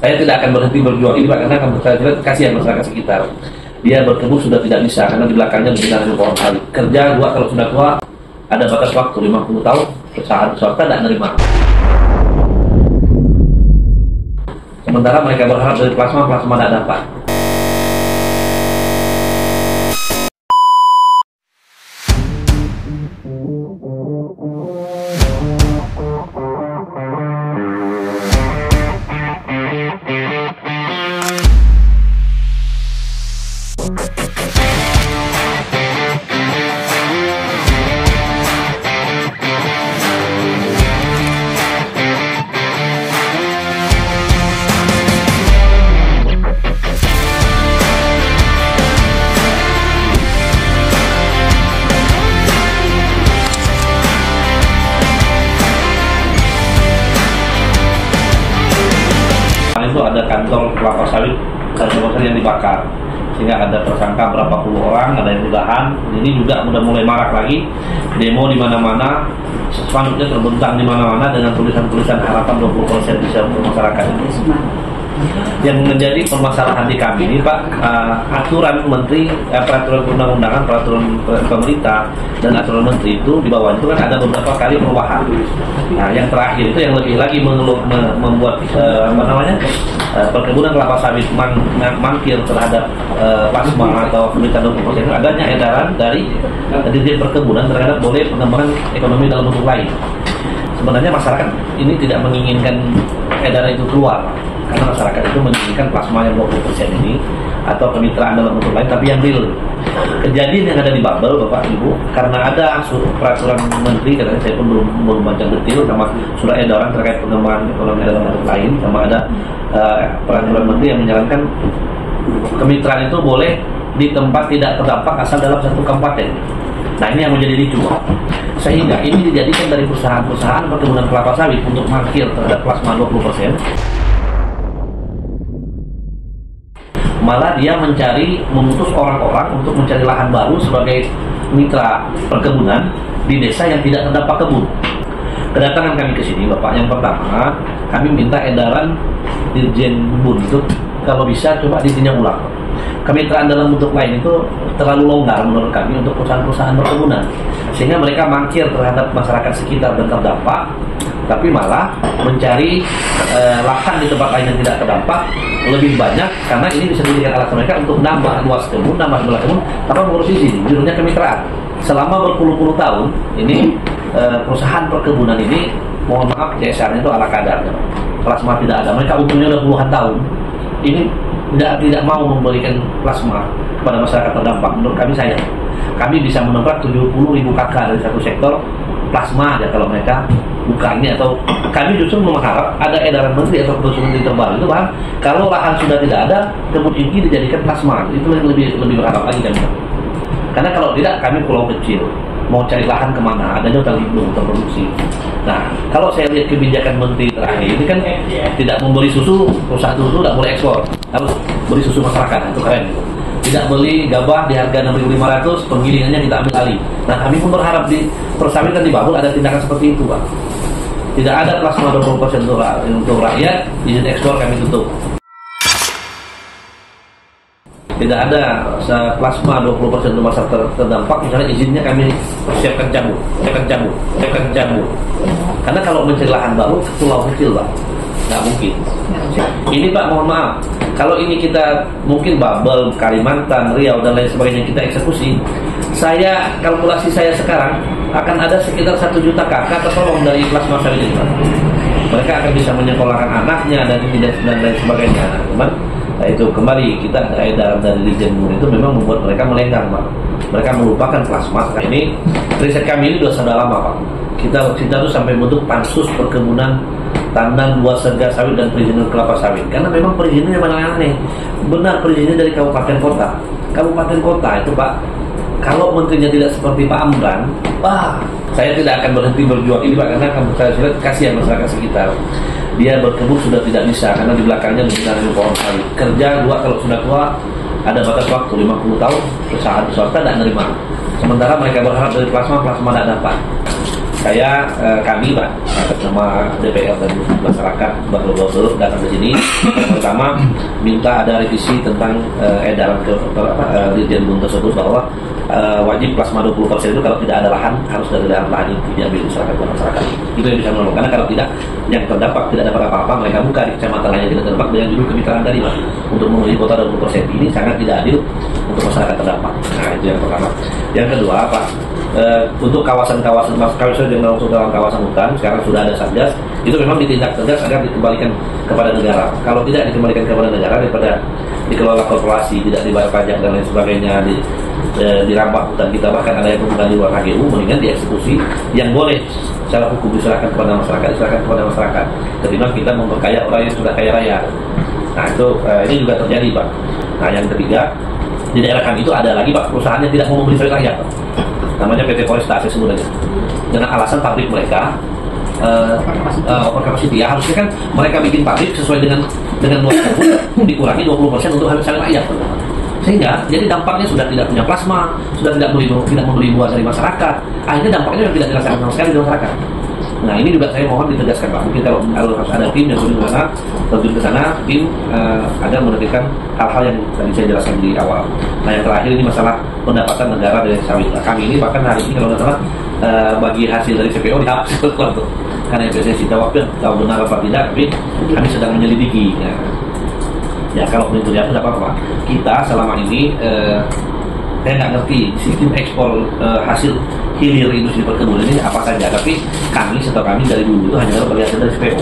Saya tidak akan berhenti berjuang ini Pak, karena saya lihat kasihan masyarakat sekitar. Dia berkebun sudah tidak bisa karena di belakangnya menanam pohon sawit. Kerja dua kalau sudah tua ada batas waktu 50 tahun, perusahaan swasta tidak menerima. Sementara mereka berharap dari plasma tidak dapat. Itu ada kantor kelapa sawit yang dibakar, sehingga ada tersangka berapa puluh orang, ada yang ditahan. Ini juga udah mulai marak lagi, demo di mana-mana, spanduknya terbentang di mana-mana dengan tulisan-tulisan harapan 20% bisa untuk masyarakat ini. Yang menjadi permasalahan di kami ini Pak, aturan menteri, peraturan undang-undangan, peraturan pemerintah dan aturan menteri itu di bawah itu kan ada beberapa kali perubahan. Nah, yang terakhir itu yang lebih lagi membuat perkebunan kelapa sawit mangkir terhadap plasma atau pemerintahan 20%, adanya edaran dari Dirjen Perkebunan terhadap boleh pengembangan ekonomi dalam bentuk lain. Sebenarnya masyarakat ini tidak menginginkan edaran itu keluar, karena masyarakat itu menginginkan plasma yang 20% ini atau kemitraan dalam bentuk lain, tapi yang real. Kejadian yang ada di Babel, Bapak Ibu, karena ada peraturan menteri, katanya saya pun belum baca detail, sama surat edaran terkait pengembangan ekonomi dalam bentuk lain, sama ada peraturan menteri yang menyarankan kemitraan itu boleh di tempat tidak terdampak asal dalam satu kabupaten. Nah, ini yang menjadi ricu, sehingga ini dijadikan dari perusahaan-perusahaan perkebunan kelapa sawit untuk mangkir terhadap plasma 20%. Malah dia memutus orang-orang untuk mencari lahan baru sebagai mitra perkebunan di desa yang tidak terdampak kebun. Kedatangan kami ke sini, Bapak, yang pertama kami minta edaran Dirjen Kebun itu kalau bisa coba ditinjau ulang. Kemitraan dalam bentuk lain itu terlalu longgar menurut kami untuk perusahaan-perusahaan perkebunan, sehingga mereka mangkir terhadap masyarakat sekitar dan terdampak, tapi malah mencari lahan di tempat lain yang tidak terdampak lebih banyak, karena ini bisa dijadikan alasan mereka untuk nambah luas kebun, nambah jumlah kebun tanpa mengurus izin. Judulnya kemitraan. Selama berpuluh-puluh tahun ini perusahaan perkebunan ini, mohon maaf, CSR-nya itu ala kadarnya. Plasma tidak ada. Mereka untungnya udah puluhan tahun. Ini tidak mau memberikan plasma kepada masyarakat terdampak. Menurut kami sayang. Kami bisa menabrak 70.000 KK dari satu sektor plasma aja kalau mereka buka ini, atau kami justru mengharap ada edaran menteri atau keputusan menteri terbaru itu Pak, kalau lahan sudah tidak ada, kebun ini dijadikan plasma. Itu lebih berharap lagi kan. Karena kalau tidak, kami pulau kecil, mau cari lahan kemana? Adanya hutan lindung terproduksi. Nah, kalau saya lihat kebijakan menteri terakhir ini kan tidak membeli susu, perusahaan susu tidak boleh ekspor, harus beli susu masyarakat, itu keren. Tidak beli gabah di harga 6.500, penggilingannya kita ambil alih. Nah, kami pun berharap di persawitan di Babel ada tindakan seperti itu, Pak. Tidak ada plasma 20% untuk rakyat, izin ekspor kami tutup. Tidak ada plasma 20% untuk masyarakat terdampak, misalnya izinnya kami persiapkan cabut. Karena kalau mencari lahan baru, pulau kecil Pak, nggak mungkin. Ini Pak, mohon maaf, kalau ini kita mungkin Babel, Kalimantan, Riau dan lain sebagainya kita eksekusi, kalkulasi saya sekarang akan ada sekitar 1 juta kakak tertolong dari plasma sawit ini Pak. Mereka akan bisa menyekolahkan anaknya dan lain sebagainya. Nah, itu kembali kita edaran dari Dirjen Kebun itu memang membuat mereka melenggang Pak. Mereka melupakan plasma. Ini riset kami ini sudah lama Pak. Kita tuh sampai bentuk pansus perkebunan tandan buah segar sawit dan perizinan kelapa sawit. Karena memang perizinannya mana aneh. Benar perizinannya dari kabupaten kota. Kabupaten kota itu Pak, kalau menterinya tidak seperti Pak Amran, saya tidak akan berhenti berjuang ini Pak, karena saya lihat kasihan masyarakat sekitar. Dia berkebun sudah tidak bisa karena di belakangnya menanam pohon sawit. Kerja dua kalau sudah tua ada batas waktu 50 tahun, perusahaan swasta tidak menerima. Sementara mereka berharap dari plasma tidak dapat. kami Pak, atas nama DPR dan masyarakat Baru datang ke sini. Pertama, minta ada revisi tentang edaran ke Dirjen Bun tersebut bahwa wajib plasma 20% itu kalau tidak ada lahan harus dari lahan itu diambil masyarakat. Itu yang bisa menolong. Karena kalau tidak, yang terdampak tidak dapat apa-apa, mereka buka di kecamatan lainnya tidak terdampak dengan judul kemitraan tadi Pak. Untuk memenuhi kuota 20% ini sangat tidak adil untuk masyarakat terdampak. Nah itu yang pertama. Yang kedua Pak, untuk kawasan-kawasan yang masuk dalam kawasan hutan sekarang sudah ada satgas, itu memang ditindak tegas agar dikembalikan kepada negara. Kalau tidak dikembalikan kepada negara, daripada dikelola korporasi, tidak dibayar pajak dan lain sebagainya, dirampas hutan kita, bahkan ada yang hubungan di luar HGU, mendingan dieksekusi. Yang boleh secara hukum diserahkan kepada masyarakat, diserahkan kepada masyarakat, ketimbang kita memperkaya orang yang sudah kaya raya. Nah itu ini juga terjadi Pak. Nah yang ketiga, di daerah kami itu ada lagi Pak perusahaan yang tidak mau membeli sawit rakyat Pak. Namanya PT Foresta sebenarnya, dengan alasan pabrik mereka over capacity. Ya harusnya kan mereka bikin pabrik sesuai dengan luas kebun, dikurangi 20% untuk sawit rakyat. Sehingga jadi dampaknya sudah tidak punya plasma, sudah tidak membeli buah dari masyarakat. Akhirnya dampaknya tidak dirasakan sama sekali di masyarakat. Nah ini juga saya mohon ditegaskan Pak. Mungkin kalau harus ada tim yang terjun ke sana, tim agar menerbitkan hal-hal yang tadi saya jelaskan di awal. Nah yang terakhir ini masalah pendapatan negara dari sawit. Nah, kami ini bahkan hari ini kalau nggak salah bagi hasil dari CPO dihapus tuh. Karena PSSI jawabnya tahu benar apa tidak, tapi kami sedang menyelidiki. Ya kalau itu tidak apa-apa. Kita selama ini saya nggak ngerti sistem ekspor hasil hilir industri perkebunan ini apa saja, tapi kami dari dulu itu hanya berhasil dari CPO.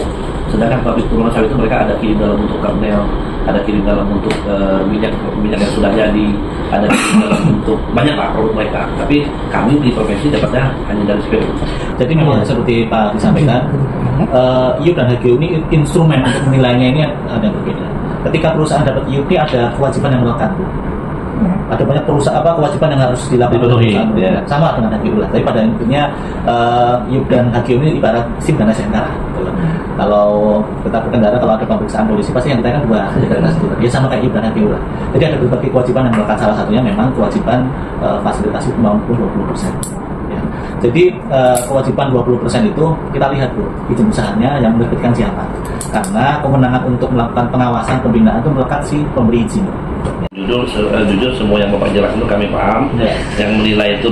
Sedangkan pabrik turunan sawit itu mereka ada kirim dalam bentuk kernel, ada kirim dalam bentuk minyak yang sudah jadi, ada kirim dalam bentuk banyak lah produk mereka. Tapi kami di provinsi dapatnya hanya dari CPO. Jadi memang seperti Pak disampaikan, IUP dan HGU ini instrumen untuk menilainya ini ada yang berbeda. Ketika perusahaan dapat IUP ada kewajiban yang melekat. Ada banyak kewajiban yang harus dilakukan sama dengan HGU lah. Tapi pada intinya IUP dan HGU ini ibarat SIM dan SNK. Kalau kita berkendara, kalau ada pemeriksaan polisi pasti yang ditanyakan dua identitas itu. Dia sama kayak IUP dan HGU lah. Jadi ada berbagai kewajiban yang melekat. Salah satunya memang kewajiban fasilitasi maupun 20%. Ya. Jadi kewajiban 20% itu kita lihat Bu, izin usahanya yang menerbitkan siapa. Karena kewenangan untuk melakukan pengawasan pembinaan itu melekat si pemberi izin. Jujur semua yang Bapak jelaskan itu kami paham. Yang menilai itu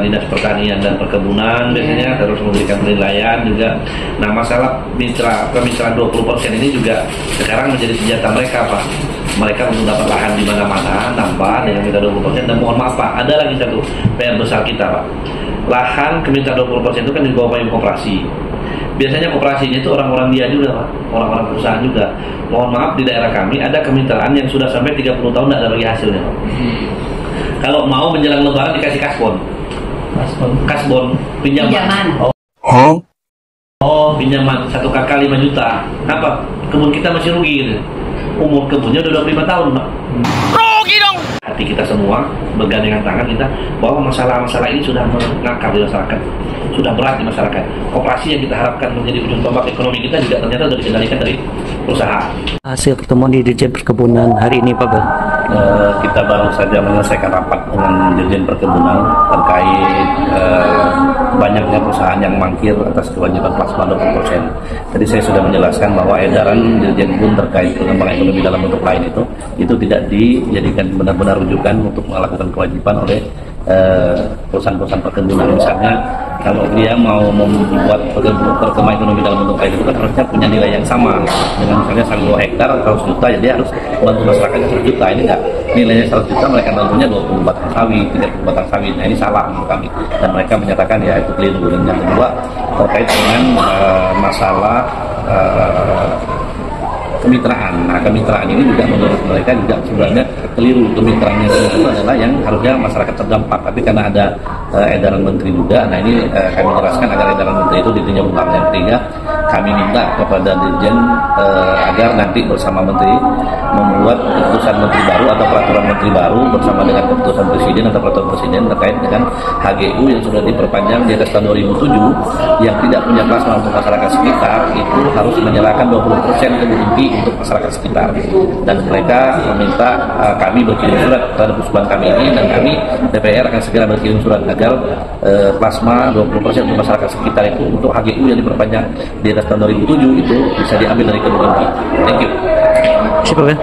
Dinas Pertanian dan Perkebunan biasanya terus memberikan penilaian juga. Nah masalah kemitraan 20% ini juga sekarang menjadi senjata mereka Pak. Mereka untuk dapat lahan di mana-mana tanpa dengan minta 20%. Dan mohon maaf Pak, ada lagi satu PR besar kita Pak. Lahan kemintaan 20% itu kan di bawah payung koperasi. Biasanya koperasinya itu orang-orang dia juga Pak, orang-orang perusahaan juga. Mohon maaf di daerah kami ada kemitraan yang sudah sampai 30 tahun tidak ada lagi hasilnya Pak. Kalau mau menjelang lebaran dikasih kasbon pinjaman. Pinjaman 1 KK 5 juta. Apa? Kebun kita masih rugi gitu. Umur kebunnya udah 25 tahun Pak. Rugi dong. Hati kita semua bergandengan tangan kita bahwa masalah-masalah ini sudah mengakar di masyarakat, sudah berat di masyarakat. Koperasi yang kita harapkan menjadi ujung tombak ekonomi kita juga ternyata sudah dikendalikan dari perusahaan. Hasil pertemuan di Dirjen Perkebunan hari ini Pak Bel? Kita baru saja menyelesaikan rapat dengan Dirjen Perkebunan terkait banyaknya perusahaan yang mangkir atas kewajiban plasma 20%. Tadi saya sudah menjelaskan bahwa edaran Dirjen Bun terkait pengembangan ekonomi dalam bentuk lain itu tidak dijadikan benar-benar rujukan untuk melakukan kewajiban oleh perusahaan-perusahaan perkebunan. Misalnya kalau dia mau membuat perkembangan ekonomi dalam bentuk lain itu kan harusnya punya nilai yang sama dengan misalnya 1 hektar 100 juta, jadi harus bantu masyarakatnya 100 juta. Ini enggak, nilainya 100 juta mereka bantunya 20 batang sawit, 30 batang sawit. Nah ini salah menurut kami, dan mereka menyatakan ya itu keliru. Dan yang kedua terkait dengan masalah kemitraan. Nah kemitraan ini juga menurut mereka juga sebenarnya keliru. Kemitraannya itu adalah yang harusnya masyarakat terdampak, tapi karena ada edaran menteri juga. Nah ini kami jelaskan agar edaran menteri itu ditinjau ulang. Yang ketiga, kami minta kepada Dirjen agar nanti bersama menteri membuat keputusan menteri baru atau peraturan menteri baru bersama dengan keputusan presiden atau peraturan presiden terkait dengan HGU yang sudah diperpanjang di atas tahun 2007 yang tidak punya plasma untuk masyarakat sekitar itu harus menyerahkan 20% ke Bu Inti untuk masyarakat sekitar, dan mereka meminta kami berkirim surat terhadap usulan kami ini, dan kami DPR akan segera berkirim surat agar plasma 20% untuk masyarakat sekitar itu untuk HGU yang diperpanjang di atas tahun 2007 itu bisa diambil dari ke Bu Inti. Thank you.